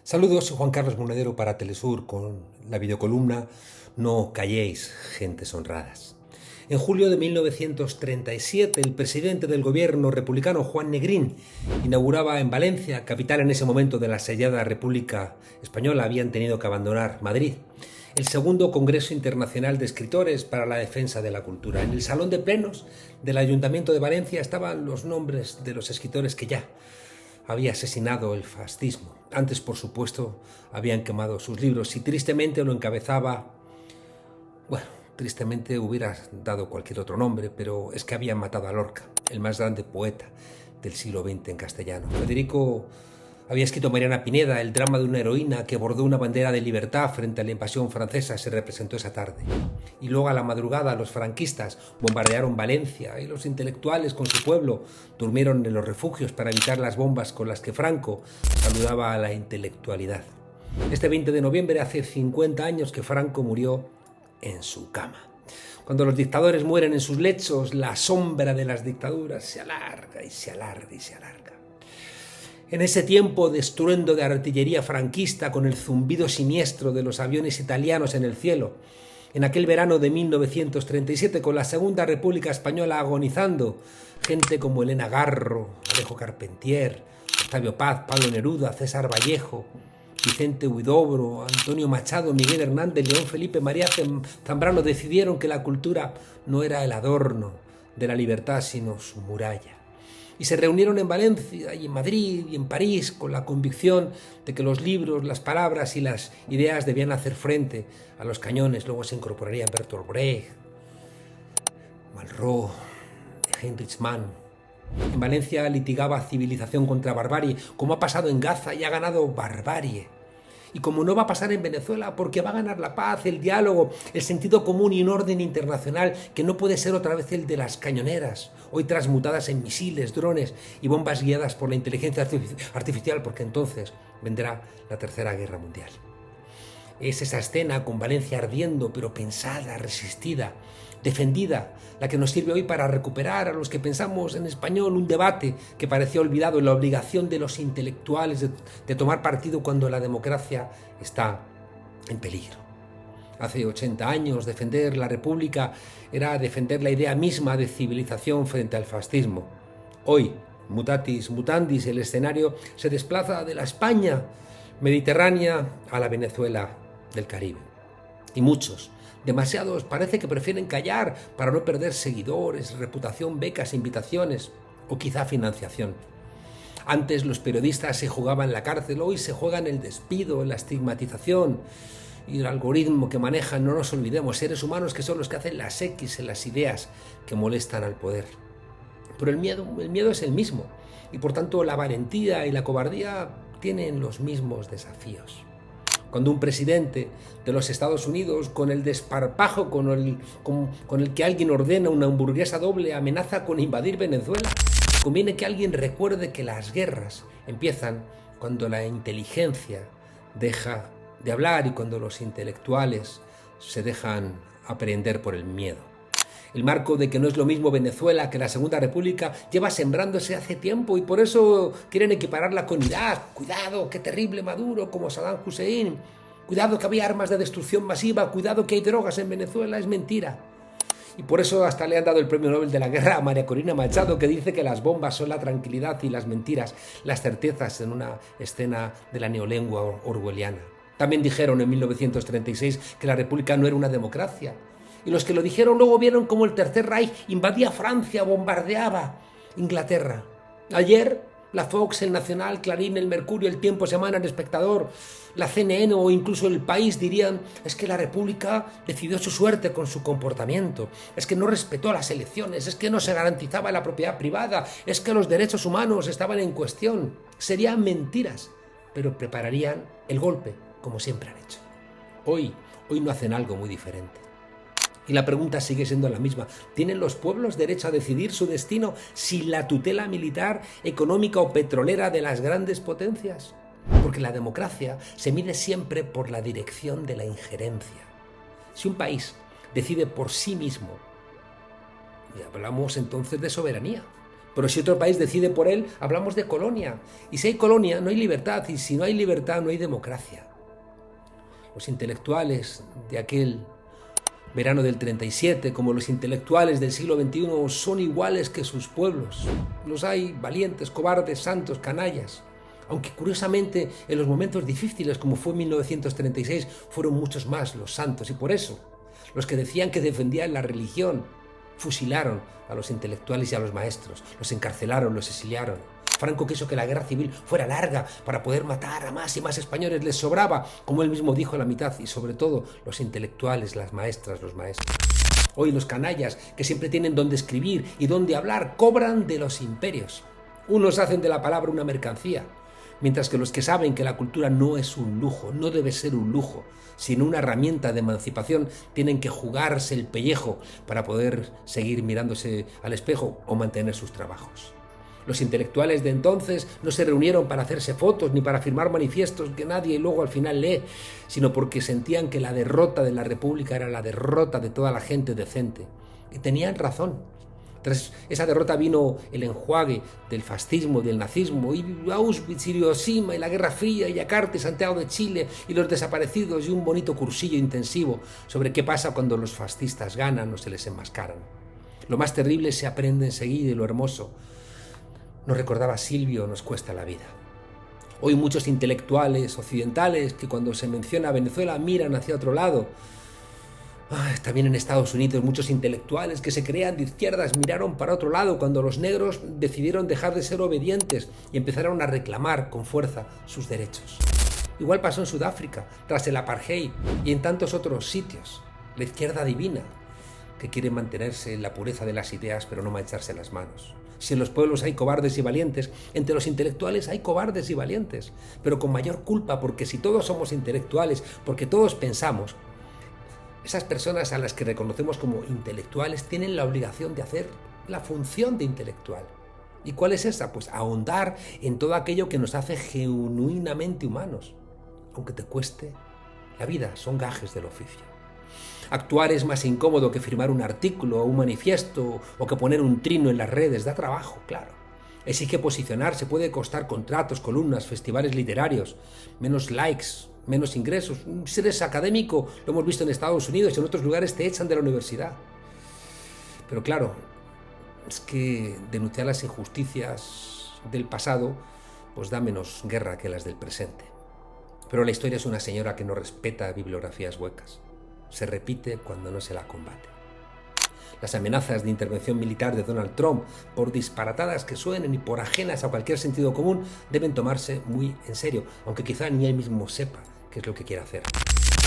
Saludos, soy Juan Carlos Monedero para Telesur con la videocolumna No calléis, gentes honradas. En julio de 1937, el presidente del gobierno republicano, Juan Negrín, inauguraba en Valencia, capital en ese momento de la asediada República Española, habían tenido que abandonar Madrid, el segundo Congreso Internacional de Escritores para la Defensa de la Cultura. En el salón de plenos del Ayuntamiento de Valencia estaban los nombres de los escritores que ya había asesinado el fascismo. Antes, por supuesto, habían quemado sus libros y tristemente lo encabezaba... Bueno, tristemente hubiera dado cualquier otro nombre, pero es que habían matado a Lorca, el más grande poeta del siglo XX en castellano. Federico había escrito Mariana Pineda, el drama de una heroína que bordó una bandera de libertad frente a la invasión francesa, se representó esa tarde. Y luego a la madrugada los franquistas bombardearon Valencia y los intelectuales con su pueblo durmieron en los refugios para evitar las bombas con las que Franco saludaba a la intelectualidad. Este 20 de noviembre hace 50 años que Franco murió en su cama. Cuando los dictadores mueren en sus lechos, la sombra de las dictaduras se alarga y se alarga y se alarga. En ese tiempo de estruendo de artillería franquista con el zumbido siniestro de los aviones italianos en el cielo, en aquel verano de 1937 con la Segunda República Española agonizando, gente como Elena Garro, Alejo Carpentier, Octavio Paz, Pablo Neruda, César Vallejo, Vicente Huidobro, Antonio Machado, Miguel Hernández, León Felipe, María Zambrano decidieron que la cultura no era el adorno de la libertad sino su muralla. Y se reunieron en Valencia y en Madrid y en París con la convicción de que los libros, las palabras y las ideas debían hacer frente a los cañones. Luego se incorporarían Bertolt Brecht, Malraux, Heinrich Mann. En Valencia litigaba civilización contra barbarie, como ha pasado en Gaza y ha ganado barbarie. Y como no va a pasar en Venezuela, porque va a ganar la paz, el diálogo, el sentido común y un orden internacional que no puede ser otra vez el de las cañoneras, hoy transmutadas en misiles, drones y bombas guiadas por la inteligencia artificial, porque entonces vendrá la Tercera Guerra Mundial. Es esa escena con Valencia ardiendo, pero pensada, resistida, defendida, la que nos sirve hoy para recuperar a los que pensamos en español un debate que parecía olvidado en la obligación de los intelectuales de tomar partido cuando la democracia está en peligro. Hace 80 años defender la República era defender la idea misma de civilización frente al fascismo. Hoy, mutatis mutandis, el escenario se desplaza de la España mediterránea a la Venezuela del Caribe. Y muchos, demasiados, parece que prefieren callar para no perder seguidores, reputación, becas, invitaciones o quizá financiación. Antes los periodistas se jugaban la cárcel, hoy se juegan el despido, la estigmatización y el algoritmo que manejan, no nos olvidemos, seres humanos que son los que hacen las X en las ideas que molestan al poder. Pero el miedo es el mismo y por tanto la valentía y la cobardía tienen los mismos desafíos. Cuando un presidente de los Estados Unidos, con el desparpajo con el que alguien ordena una hamburguesa doble, amenaza con invadir Venezuela, conviene que alguien recuerde que las guerras empiezan cuando la inteligencia deja de hablar y cuando los intelectuales se dejan aprehender por el miedo. El marco de que no es lo mismo Venezuela que la Segunda República lleva sembrándose hace tiempo y por eso quieren equipararla con Irak. Cuidado, qué terrible Maduro como Saddam Hussein. Cuidado que había armas de destrucción masiva. Cuidado que hay drogas en Venezuela. Es mentira. Y por eso hasta le han dado el premio Nobel de la Guerra a María Corina Machado, que dice que las bombas son la tranquilidad y las mentiras, las certezas en una escena de la neolengua orwelliana. También dijeron en 1936 que la República no era una democracia. Y los que lo dijeron luego vieron cómo el Tercer Reich invadía Francia, bombardeaba Inglaterra. Ayer, la Fox, el Nacional, Clarín, el Mercurio, el Tiempo, Semana, el Espectador, la CNN o incluso El País dirían es que la República decidió su suerte con su comportamiento, es que no respetó las elecciones, es que no se garantizaba la propiedad privada, es que los derechos humanos estaban en cuestión. Serían mentiras, pero prepararían el golpe, como siempre han hecho. Hoy no hacen algo muy diferente. Y la pregunta sigue siendo la misma. ¿Tienen los pueblos derecho a decidir su destino sin la tutela militar, económica o petrolera de las grandes potencias? Porque la democracia se mide siempre por la dirección de la injerencia. Si un país decide por sí mismo, y hablamos entonces de soberanía. Pero si otro país decide por él, hablamos de colonia. Y si hay colonia, no hay libertad. Y si no hay libertad, no hay democracia. Los intelectuales de aquel verano del 37, como los intelectuales del siglo XXI, son iguales que sus pueblos. Los hay valientes, cobardes, santos, canallas. Aunque curiosamente en los momentos difíciles, como fue en 1936, fueron muchos más los santos. Y por eso, los que decían que defendían la religión, fusilaron a los intelectuales y a los maestros, los encarcelaron, los exiliaron. Franco quiso que la guerra civil fuera larga para poder matar a más y más españoles. Les sobraba, como él mismo dijo, la mitad, y sobre todo los intelectuales, las maestras, los maestros. Hoy los canallas, que siempre tienen dónde escribir y dónde hablar, cobran de los imperios. Unos hacen de la palabra una mercancía, mientras que los que saben que la cultura no es un lujo, no debe ser un lujo, sino una herramienta de emancipación, tienen que jugarse el pellejo para poder seguir mirándose al espejo o mantener sus trabajos. Los intelectuales de entonces no se reunieron para hacerse fotos ni para firmar manifiestos que nadie luego al final lee, sino porque sentían que la derrota de la República era la derrota de toda la gente decente. Y tenían razón. Tras esa derrota vino el enjuague del fascismo, del nazismo, y Auschwitz, Hiroshima, y la Guerra Fría, y Yakarta, y Santiago de Chile, y los desaparecidos, y un bonito cursillo intensivo sobre qué pasa cuando los fascistas ganan o se les enmascaran. Lo más terrible se aprende enseguida y lo hermoso, nos recordaba Silvio, nos cuesta la vida. Hoy muchos intelectuales occidentales que cuando se menciona a Venezuela miran hacia otro lado. También en Estados Unidos muchos intelectuales que se crean de izquierdas miraron para otro lado cuando los negros decidieron dejar de ser obedientes y empezaron a reclamar con fuerza sus derechos. Igual pasó en Sudáfrica, tras el apartheid y en tantos otros sitios. La izquierda divina, que quiere mantenerse en la pureza de las ideas pero no mancharse las manos. Si en los pueblos hay cobardes y valientes, entre los intelectuales hay cobardes y valientes, pero con mayor culpa, porque si todos somos intelectuales, porque todos pensamos, esas personas a las que reconocemos como intelectuales tienen la obligación de hacer la función de intelectual. ¿Y cuál es esa? Pues ahondar en todo aquello que nos hace genuinamente humanos, aunque te cueste la vida, son gajes del oficio. Actuar es más incómodo que firmar un artículo o un manifiesto o que poner un trino en las redes, da trabajo, claro. Exige posicionarse, puede costar contratos, columnas, festivales literarios, menos likes, menos ingresos. Si eres académico, lo hemos visto en Estados Unidos y en otros lugares te echan de la universidad. Pero claro, es que denunciar las injusticias del pasado pues da menos guerra que las del presente. Pero la historia es una señora que no respeta bibliografías huecas. Se repite cuando no se la combate. Las amenazas de intervención militar de Donald Trump, por disparatadas que suenen y por ajenas a cualquier sentido común, deben tomarse muy en serio, aunque quizá ni él mismo sepa qué es lo que quiere hacer.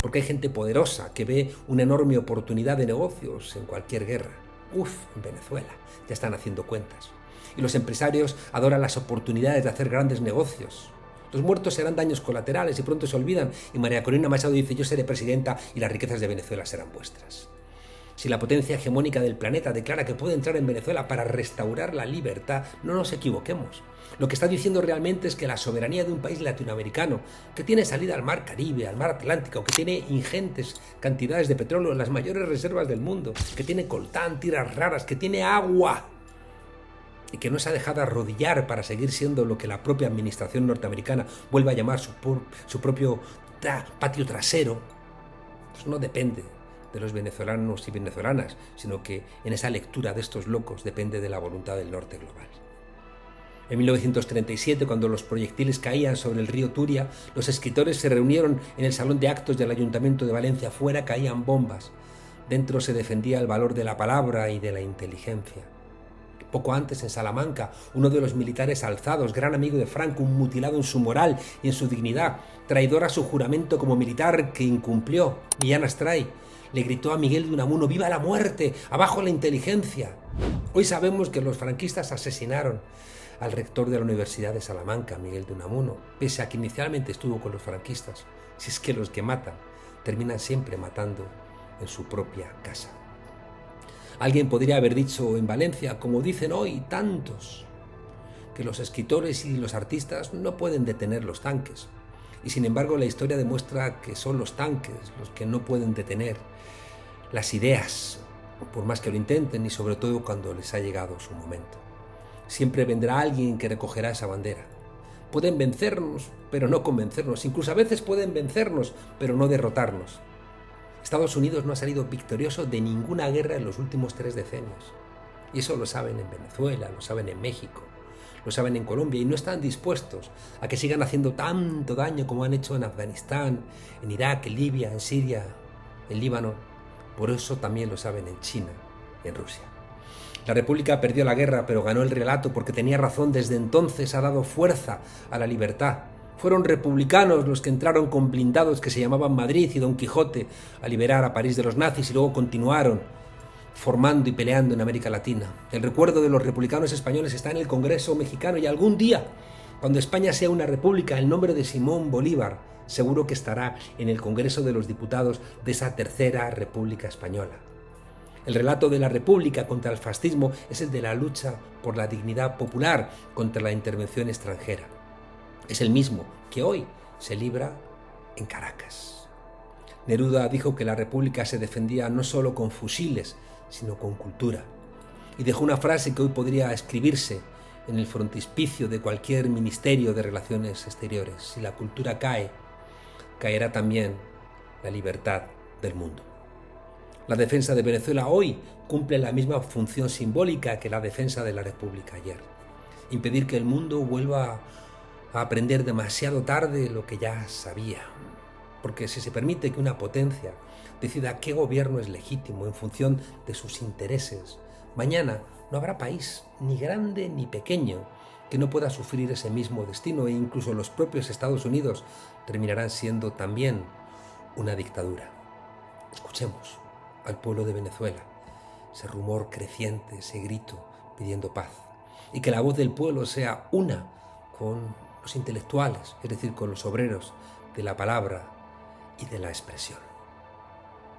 Porque hay gente poderosa que ve una enorme oportunidad de negocios en cualquier guerra. En Venezuela ya están haciendo cuentas. Y los empresarios adoran las oportunidades de hacer grandes negocios. Los muertos serán daños colaterales y pronto se olvidan, y María Corina Machado dice: yo seré presidenta y las riquezas de Venezuela serán vuestras. Si la potencia hegemónica del planeta declara que puede entrar en Venezuela para restaurar la libertad, no nos equivoquemos. Lo que está diciendo realmente es que la soberanía de un país latinoamericano, que tiene salida al mar Caribe, al mar Atlántico, que tiene ingentes cantidades de petróleo, las mayores reservas del mundo, que tiene coltán, tierras raras, que tiene agua, y que no se ha dejado arrodillar para seguir siendo lo que la propia administración norteamericana vuelve a llamar su propio patio trasero, pues no depende de los venezolanos y venezolanas, sino que en esa lectura de estos locos depende de la voluntad del norte global. En 1937, cuando los proyectiles caían sobre el río Turia, los escritores se reunieron en el salón de actos del Ayuntamiento de Valencia. Fuera caían bombas. Dentro se defendía el valor de la palabra y de la inteligencia. Poco antes, en Salamanca, uno de los militares alzados, gran amigo de Franco, un mutilado en su moral y en su dignidad, traidor a su juramento como militar que incumplió, Millán Astray, le gritó a Miguel de Unamuno: ¡viva la muerte! ¡Abajo la inteligencia! Hoy sabemos que los franquistas asesinaron al rector de la Universidad de Salamanca, Miguel de Unamuno, pese a que inicialmente estuvo con los franquistas. Si es que los que matan terminan siempre matando en su propia casa. Alguien podría haber dicho en Valencia, como dicen hoy tantos, que los escritores y los artistas no pueden detener los tanques. Y sin embargo la historia demuestra que son los tanques los que no pueden detener las ideas, por más que lo intenten, y sobre todo cuando les ha llegado su momento. Siempre vendrá alguien que recogerá esa bandera. Pueden vencernos, pero no convencernos. Incluso a veces pueden vencernos, pero no derrotarnos. Estados Unidos no ha salido victorioso de ninguna guerra en los últimos 3 decenios. Y eso lo saben en Venezuela, lo saben en México, lo saben en Colombia, y no están dispuestos a que sigan haciendo tanto daño como han hecho en Afganistán, en Irak, en Libia, en Siria, en Líbano. Por eso también lo saben en China y en Rusia. La República perdió la guerra, pero ganó el relato porque tenía razón. Desde entonces ha dado fuerza a la libertad. Fueron republicanos los que entraron con blindados que se llamaban Madrid y Don Quijote a liberar a París de los nazis, y luego continuaron formando y peleando en América Latina. El recuerdo de los republicanos españoles está en el Congreso mexicano, y algún día, cuando España sea una república, el nombre de Simón Bolívar seguro que estará en el Congreso de los Diputados de esa tercera República Española. El relato de la República contra el fascismo es el de la lucha por la dignidad popular contra la intervención extranjera. Es el mismo que hoy se libra en Caracas. Neruda dijo que la República se defendía no solo con fusiles, sino con cultura. Y dejó una frase que hoy podría escribirse en el frontispicio de cualquier ministerio de Relaciones Exteriores: si la cultura cae, caerá también la libertad del mundo. La defensa de Venezuela hoy cumple la misma función simbólica que la defensa de la República ayer: impedir que el mundo vuelva a aprender demasiado tarde lo que ya sabía. Porque si se permite que una potencia decida qué gobierno es legítimo en función de sus intereses, mañana no habrá país, ni grande ni pequeño, que no pueda sufrir ese mismo destino, e incluso los propios Estados Unidos terminarán siendo también una dictadura. Escuchemos al pueblo de Venezuela, ese rumor creciente, ese grito pidiendo paz, y que la voz del pueblo sea una con los intelectuales, es decir, con los obreros de la palabra y de la expresión.